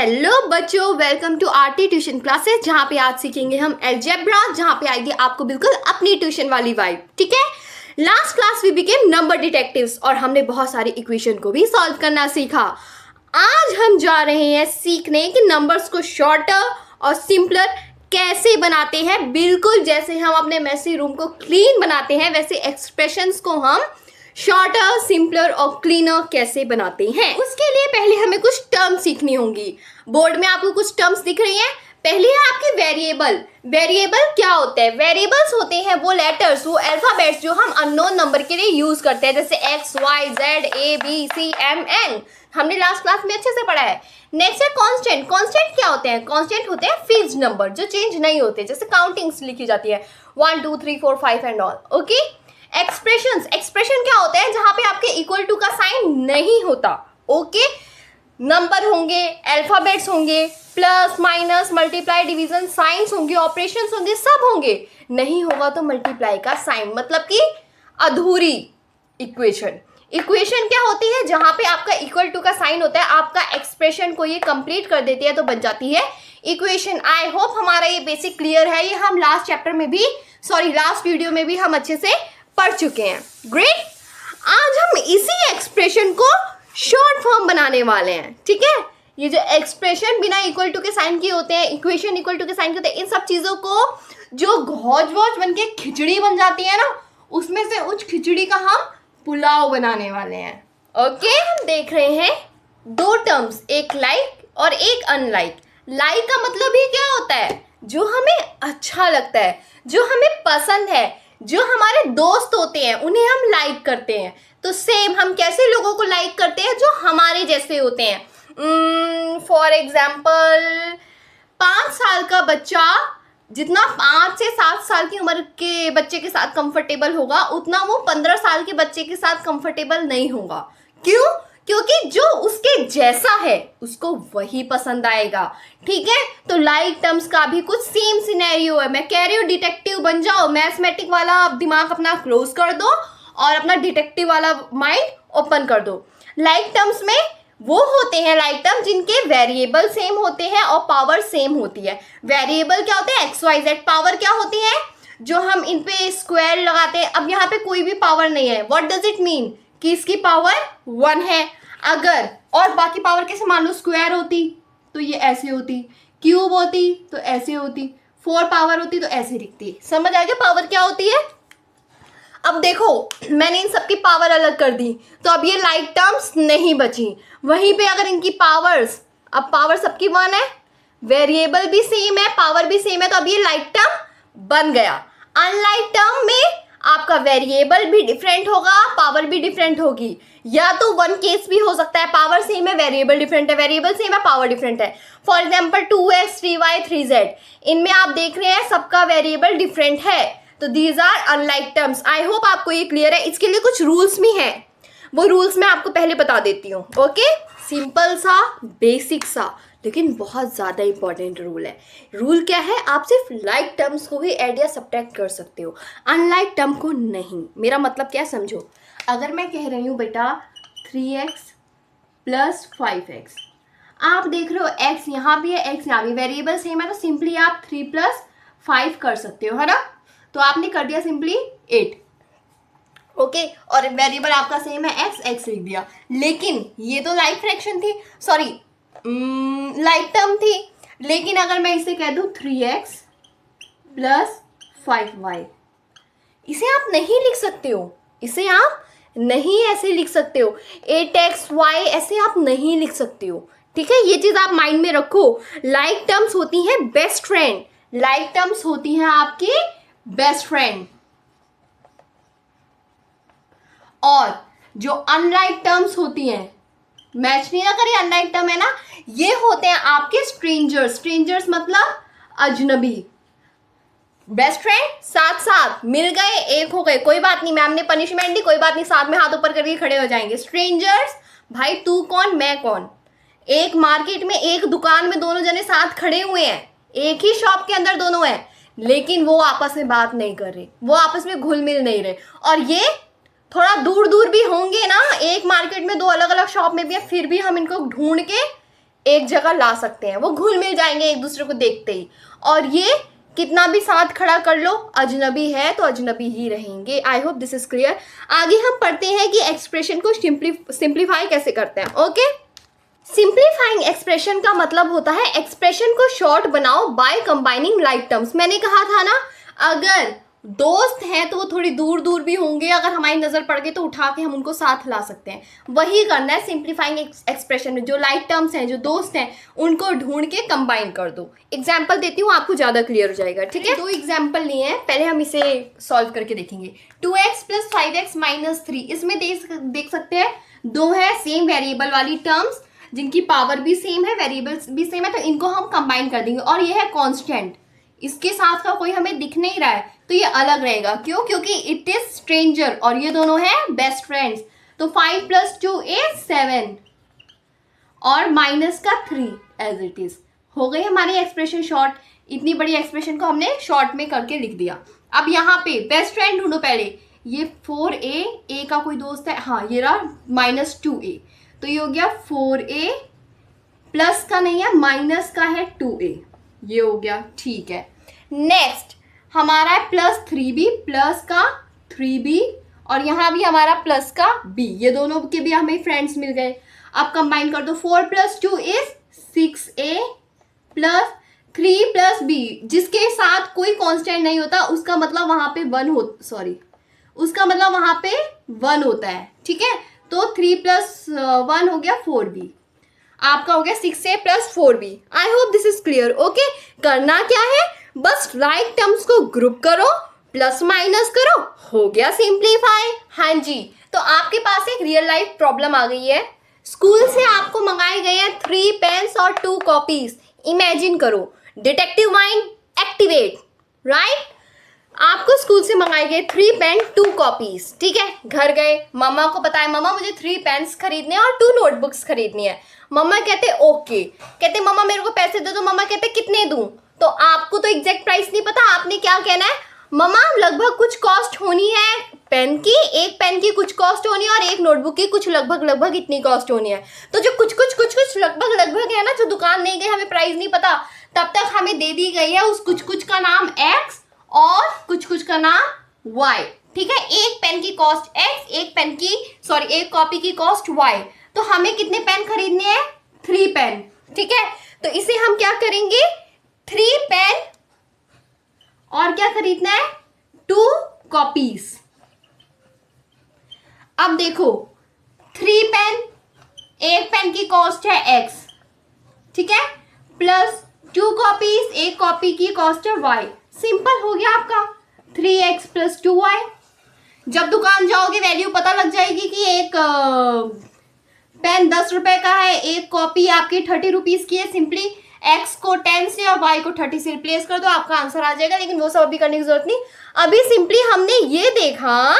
Hello बच्चों, welcome to RT tuition classes, जहाँ पे आज सीखेंगे हम अलजेब्रा, जहाँ पे आएगी आपको बिल्कुल अपनी ट्यूशन वाली वाइब। ठीक है। Last class we became number detectives और हमने बहुत सारी इक्वेशन को भी सॉल्व करना सीखा। आज हम जा रहे हैं सीखने कि नंबर्स को शॉर्टर और सिंपलर कैसे बनाते हैं। बिल्कुल जैसे हम अपने मेसी रूम को क्लीन बनाते हैं, वैसे एक्सप्रेशंस को हम शॉर्टर, सिंपलर और क्लीनर कैसे बनाते हैं। उसके लिए पहले हमें कुछ टर्म्स सीखनी होंगी। बोर्ड में आपको कुछ टर्म्स दिख रही हैं। पहली है आपकी वेरिएबल। वेरिएबल क्या होता है? वेरिएबल्स होते हैं वो लेटर्स, वो अल्फाबेट्स जो हम अननोन नंबर के लिए यूज करते हैं, जैसे एक्स, वाई, जेड, ए, बी, सी, एम, एन। हमने लास्ट क्लास में अच्छे से पढ़ा है। नेक्स्ट है कांस्टेंट। कांस्टेंट क्या होते हैं? कांस्टेंट होते हैं फिक्स्ड नंबर जो चेंज नहीं होते, जैसे काउंटिंग्स लिखी जाती है 1 2 3 4 5 and all. Okay. Expressions. Expression क्या होता है? जहां पे आपके इक्वल टू का साइन नहीं होता। ओके। नंबर होंगे, अल्फाबेट्स होंगे, plus minus multiply division science होंगे, ऑपरेशंस होंगे, सब होंगे। नहीं होगा तो मल्टीप्लाई का साइन, मतलब कि अधूरी इक्वेशन। इक्वेशन क्या होती है? जहां पे आपका इक्वल टू का साइन होता है, आपका एक्सप्रेशन को ये कंप्लीट कर देती है तो बन जाती है इक्वेशन। आई होप हमारा ये बेसिक क्लियर है। ये हम लास्ट चैप्टर में भी, लास्ट वीडियो में भी हम अच्छे से पढ़ चुके हैं। ग्रेट। आज हम इसी एक्सप्रेशन को शॉर्ट फॉर्म बनाने वाले हैं। ठीक है। ये जो एक्सप्रेशन बिना इक्वल टू के साइन के होते हैं, इक्वेशन इक्वल टू के साइन के होते हैं, इन सब चीजों को जो घोज वोज बन के खिचड़ी बन जाती है ना, उसमें से उस खिचड़ी का हम पुलाव बनाने वाले हैं। ओके। हम देख रहे हैं दो टर्म्स, एक लाइक और एक अनलाइक। लाइक का मतलब ही क्या होता है? जो हमें अच्छा लगता है, जो हमें पसंद है, जो हमारे दोस्त होते हैं उन्हें हम लाइक करते हैं। तो सेम हम कैसे लोगों को लाइक करते हैं? जो हमारे जैसे होते हैं। फॉर एग्जाम्पल 5 साल का बच्चा जितना 5 से 7 साल की उम्र के बच्चे के साथ कंफर्टेबल होगा, उतना वो 15 साल के बच्चे के साथ कंफर्टेबल नहीं होगा। क्यों? क्योंकि जो उसके जैसा है उसको वही पसंद आएगा। ठीक है। तो लाइक टर्म्स का भी कुछ सेम सिनेरियो है। मैं कह रही हूँ डिटेक्टिव बन जाओ, मैथमेटिक वाला दिमाग अपना क्लोज कर दो और अपना डिटेक्टिव वाला माइंड ओपन कर दो। लाइक टर्म्स में वो होते हैं लाइक टर्म जिनके वेरिएबल सेम होते हैं और पावर सेम होती है। वेरिएबल क्या होते हैं? X, Y, Z. पावर क्या होती है? जो हम इन पे स्क्वायर लगाते हैं। अब यहाँ पे कोई भी पावर नहीं है। What does it mean? कि इसकी पावर 1 है। अगर और बाकी पावर कैसे, मान लो स्क्वायर होती तो ये ऐसे होती, क्यूब होती तो ऐसे होती, 4 पावर होती तो ऐसे दिखती। समझ आ गया पावर क्या होती है? अब देखो मैंने इन सबकी पावर अलग कर दी तो अब ये लाइक टर्म्स नहीं बची। वहीं पे अगर इनकी पावर्स, अब पावर सबकी 1 है, वेरिएबल भी सेम है, पावर भी सेम है, तो अब ये लाइक टर्म बन गया। अनलाइक टर्म में आपका वेरिएबल भी डिफरेंट होगा, पावर भी डिफरेंट होगी। या तो 1 केस भी हो सकता है, पावर सेम है, वेरिएबल डिफरेंट है, वेरिएबल सेम है, पावर डिफरेंट है। For example 2x 3y 3z, इनमें आप देख रहे हैं सबका वेरिएबल डिफरेंट है, तो these are unlike terms. I hope आपको ये क्लियर है। इसके लिए कुछ रूल्स भी हैं, वो रूल्स मैं आपको पहले बता देती हूँ। ओके। सिंपल सा, बेसिक सा, लेकिन बहुत ज़्यादा इंपॉर्टेंट रूल है। रूल क्या है? आप सिर्फ लाइक टर्म्स को ही ऐड या सब्ट्रैक्ट कर सकते हो, अनलाइक टर्म को नहीं। मेरा मतलब क्या समझो। अगर मैं कह रही हूँ बेटा 3x + 5x, आप देख रहे हो x यहाँ भी है, x यहाँ भी, वेरिएबल सेम है, तो सिंपली आप 3 + 5 कर सकते हो, है ना। तो आपने कर दिया सिंपली 8। ओके। और वेरिएबल आपका सेम है x, x लिख दिया। लेकिन ये तो लाइक फ्रैक्शन थी, लाइक टर्म थी। लेकिन अगर मैं इसे कह दूं 3x + 5y, इसे आप नहीं लिख सकते हो, इसे आप नहीं ऐसे लिख सकते हो। 8xy ऐसे आप नहीं लिख सकते हो। ठीक है। ये चीज आप माइंड में रखो। लाइक टर्म्स होती हैं बेस्ट फ्रेंड, लाइक टर्म्स होती हैं आपकी बेस्ट फ्रेंड। और जो अनलाइक टर्म्स होती हैं, मैच नहीं ना करिए, अनलाइक टर्म है ना, ये होते हैं आपके स्ट्रेंजर्स। स्ट्रेंजर्स मतलब अजनबी। बेस्ट फ्रेंड साथ साथ मिल गए, एक हो गए, कोई बात नहीं, मैम ने पनिशमेंट दी, कोई बात नहीं, साथ में हाथ ऊपर करके खड़े हो जाएंगे। स्ट्रेंजर्स, भाई तू कौन मैं कौन, एक मार्केट में एक दुकान में दोनों जने साथ खड़े हुए हैं, एक ही शॉप के अंदर दोनों हैं, लेकिन वो आपस में बात नहीं कर रहे, वो आपस में घुल मिल नहीं रहे। और ये थोड़ा दूर दूर भी होंगे ना, एक मार्केट में 2 अलग अलग शॉप में भी है, फिर भी हम इनको ढूंढ के एक जगह ला सकते हैं, वो घुल मिल जाएंगे एक दूसरे को देखते ही। और ये कितना भी साथ खड़ा कर लो, अजनबी है तो अजनबी ही रहेंगे। I hope this is clear. आगे हम पढ़ते हैं कि एक्सप्रेशन को सिंप्लीफाई कैसे करते हैं। ओके, सिंप्लीफाइंग एक्सप्रेशन का मतलब होता है एक्सप्रेशन को शॉर्ट बनाओ बाय कंबाइनिंग लाइक टर्म्स। मैंने कहा था ना, अगर दोस्त हैं तो वो थोड़ी दूर दूर भी होंगे, अगर हमारी नज़र पड़ गई तो उठा के हम उनको साथ ला सकते हैं। वही करना है सिंप्लीफाइंग एक्सप्रेशन में। जो लाइक टर्म्स हैं, जो दोस्त हैं, उनको ढूंढ के कंबाइन कर दो। एग्जाम्पल देती हूँ, आपको ज़्यादा क्लियर हो जाएगा। ठीक है, 2 एग्जाम्पल लिए हैं, पहले हम इसे सॉल्व करके देखेंगे। 2x + 5x - 3, इसमें देख सकते हैं 2 है सेम वेरिएबल वाली टर्म्स, जिनकी पावर भी सेम है, वेरिएबल्स भी सेम है, तो इनको हम कंबाइन कर देंगे। और ये है कांस्टेंट, इसके साथ का कोई हमें दिख नहीं रहा है तो ये अलग रहेगा। क्यों? क्योंकि इट इज स्ट्रेंजर और ये दोनों हैं बेस्ट फ्रेंड्स। तो 5 + 2 = 7 और -3 एज इट इज। हो गई हमारी एक्सप्रेशन शॉर्ट। इतनी बड़ी एक्सप्रेशन को हमने शॉर्ट में करके लिख दिया। अब यहाँ पे बेस्ट फ्रेंड ढूंढो पहले। ये 4a, a का कोई दोस्त है, हाँ ये रहा -2a, तो ये हो गया 4a, प्लस का नहीं है, माइनस का है 2a, ये हो गया। ठीक है, नेक्स्ट हमारा है +3b, प्लस का 3b, और यहाँ भी हमारा प्लस का b, ये दोनों के भी हमें फ्रेंड्स मिल गए। अब कंबाइन कर दो, 4 + 2 = 6a, प्लस 3 + b, जिसके साथ कोई कांस्टेंट नहीं होता उसका मतलब वहाँ पे 1 होता है। ठीक है, तो 3 + 1 हो गया 4b, आपका हो गया 6a + 4b। I hope this is clear. Okay, करना क्या है, बस राइट टर्म्स को ग्रुप करो, प्लस माइनस करो, हो गया सिंप्लीफाई। हाँ जी, तो आपके पास एक रियल लाइफ प्रॉब्लम आ गई है। स्कूल से आपको मंगाए गए हैं 3 पेन्स और 2 कॉपीज। इमेजिन करो, डिटेक्टिव माइंड एक्टिवेट, राइट। आपको स्कूल से मंगाए गए 3 पेन 2 कॉपीज। ठीक है, घर गए, मम्मा को बताया, मम्मा मुझे 3 पेन्स खरीदने और 2 नोटबुक्स खरीदनी है। मम्मा कहते ओके, कहते मम्मा मेरे को पैसे दे दो। मम्मा कहते कितने दूं? तो आपको तो एग्जैक्ट प्राइस नहीं पता, आपने क्या कहना है, मम्मा लगभग कुछ कॉस्ट होनी है पेन की, एक पेन की कुछ कॉस्ट होनी है और एक नोटबुक की कुछ लगभग इतनी कॉस्ट होनी है। तो जो कुछ लगभग है ना, जो दुकान नहीं गई, हमें प्राइस नहीं पता, तब तक हमें दे दी गई है उस कुछ का नाम x और कुछ का नाम y। ठीक है, एक पेन की कॉस्ट x, एक कॉपी की कॉस्ट y। तो हमें कितने पेन खरीदने हैं? 3 पेन। ठीक है, तो इसे हम क्या करेंगे, 3 पेन और क्या खरीदना है, 2 कॉपीज। अब देखो, 3 पेन, एक पेन की कॉस्ट है x, ठीक है, प्लस 2 कॉपीज, एक कॉपी की कॉस्ट है y। सिंपल हो गया आपका, 3x + 2y। जब दुकान जाओगे वैल्यू पता लग जाएगी कि एक पेन 10 रुपए का है, एक कॉपी आपकी 30 रुपीज की है। सिंपली x को 10 से और y को 30 से रिप्लेस कर दो, आपका आंसर आ जाएगा। लेकिन वो सब अभी करने की जरूरत नहीं। अभी सिंपली हमने ये देखा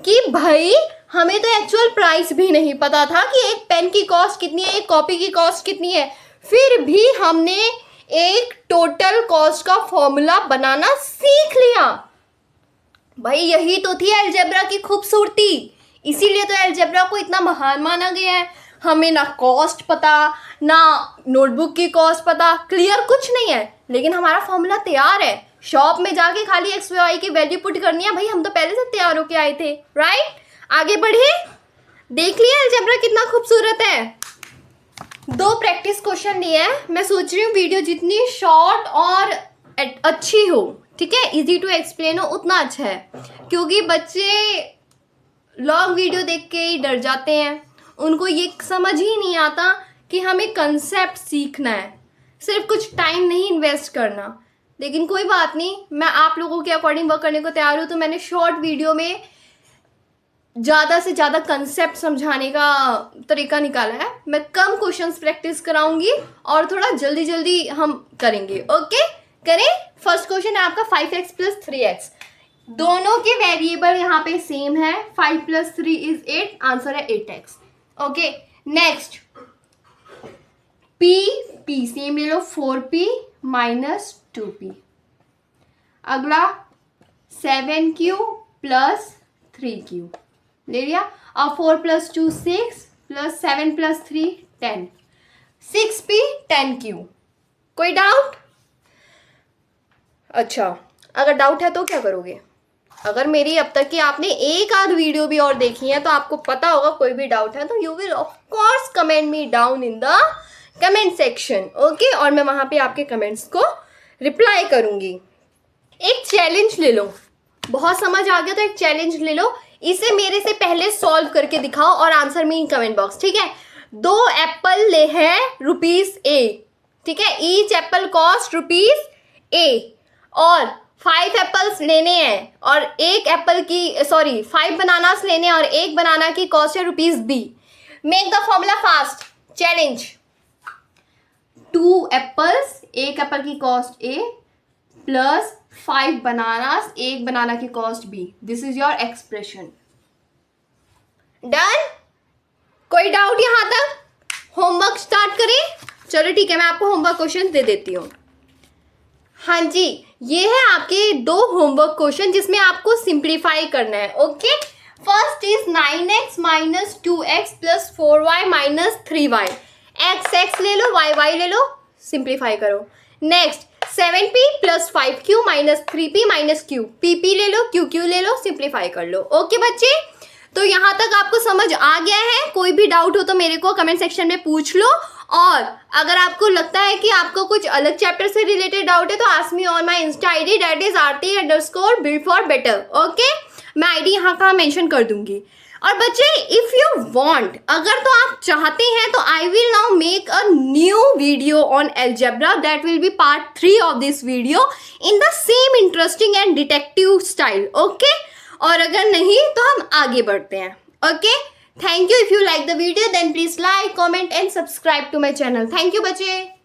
कि भाई हमें तो एक्चुअल प्राइस भी नहीं पता था कि एक पेन की कॉस्ट कितनी है, एक कॉपी की कॉस्ट कितनी है। फिर भी हमने एक टोटल कॉस्ट का फॉर्मूला बनाना सीख लिया। भाई यही तो थी अलजेब्रा की खूबसूरती, इसीलिए तो अलजेब्रा को इतना महान माना गया है। हमें ना कॉस्ट पता, ना नोटबुक की कॉस्ट पता, क्लियर कुछ नहीं है, लेकिन हमारा फॉर्मूला तैयार है। शॉप में जाके खाली x y की वैल्यू पुट करनी है। भाई हम तो पहले से तैयार होके आए थे, राइट। आगे बढ़े, देख लिया अलजेब्रा कितना खूबसूरत है। 2 प्रैक्टिस क्वेश्चन लिए हैं। मैं सोच रही हूँ वीडियो जितनी शॉर्ट और अच्छी हो, ठीक है, इजी टू एक्सप्लेन हो, उतना अच्छा है। क्योंकि बच्चे लॉन्ग वीडियो देख के ही डर जाते हैं, उनको ये समझ ही नहीं आता कि हमें कंसेप्ट सीखना है, सिर्फ कुछ टाइम नहीं इन्वेस्ट करना। लेकिन कोई बात नहीं, मैं आप लोगों के अकॉर्डिंग वर्क करने को तैयार हूँ। तो मैंने शॉर्ट वीडियो में ज़्यादा से ज़्यादा कंसेप्ट समझाने का तरीका निकाला है। मैं कम क्वेश्चंस प्रैक्टिस कराऊंगी और थोड़ा जल्दी जल्दी हम करेंगे। ओके, करें। फर्स्ट क्वेश्चन है आपका 5x + 3x। दोनों के वेरिएबल यहाँ पे सेम है, 5 + 3 = 8, आंसर है 8x। Okay, next p same ले लो, 4p - 2p। अगला 7q + 3q ले लिया। और 4 + 2 = 6, +7 + 3 = 10। 6p 10q। कोई डाउट? अच्छा, अगर डाउट है तो क्या करोगे? अगर मेरी अब तक की आपने एक आध वीडियो भी और देखी है तो आपको पता होगा कोई भी डाउट है तो you will of course comment me down in the comment section, okay. और मैं वहां पे आपके कमेंट्स को रिप्लाई करूंगी। एक चैलेंज ले लो, बहुत समझ आ गया तो एक चैलेंज ले लो, इसे मेरे से पहले सॉल्व करके दिखाओ और answer me in comment box, ठीक है। 2 एप्पल ले हैं ₹A, ठीक है, ईच एप्पल कॉस्ट ₹A, और 5 एप्पल्स लेने हैं और 5 बनानास लेने हैं और 1 बनाना की कॉस्ट है ₹B। Make the formula fast. Challenge, 2 apples, 1 Apple की कॉस्ट A प्लस 5 बनानास, 1 बनाना की cost B। This is your expression. Done? कोई डाउट यहां तक? होमवर्क स्टार्ट करें? चलो ठीक है, मैं आपको होमवर्क क्वेश्चन दे देती हूँ। हाँ जी, ये है आपके 2 होमवर्क क्वेश्चन जिसमें आपको सिंप्लीफाई करना है, okay. First is 9x minus 2x plus 4y minus 3y। x ले लो, y ले लो, सिंप्लीफाई करो। Next 7p plus 5q minus 3p minus q, pp ले लो, qq ले लो, सिंप्लीफाई कर लो, ओके बच्चे। तो यहाँ तक आपको समझ आ गया है? कोई भी डाउट हो तो मेरे को कमेंट सेक्शन में पूछ लो, और अगर आपको लगता है कि आपको कुछ अलग चैप्टर से रिलेटेड डाउट है तो ask me on my Insta ID, that is RT_build4better, okay. मैं आईडी यहाँ का मेंशन कर दूंगी। और बच्चे इफ यू वांट, अगर तो आप चाहते हैं तो I will now make a new video on algebra, that will be part 3 of this video in the same interesting and detective style, okay. और अगर नहीं तो हम आगे बढ़ते हैं, okay. Thank you. If you like the video then please like, comment and subscribe to my channel. Thank you बच्चे।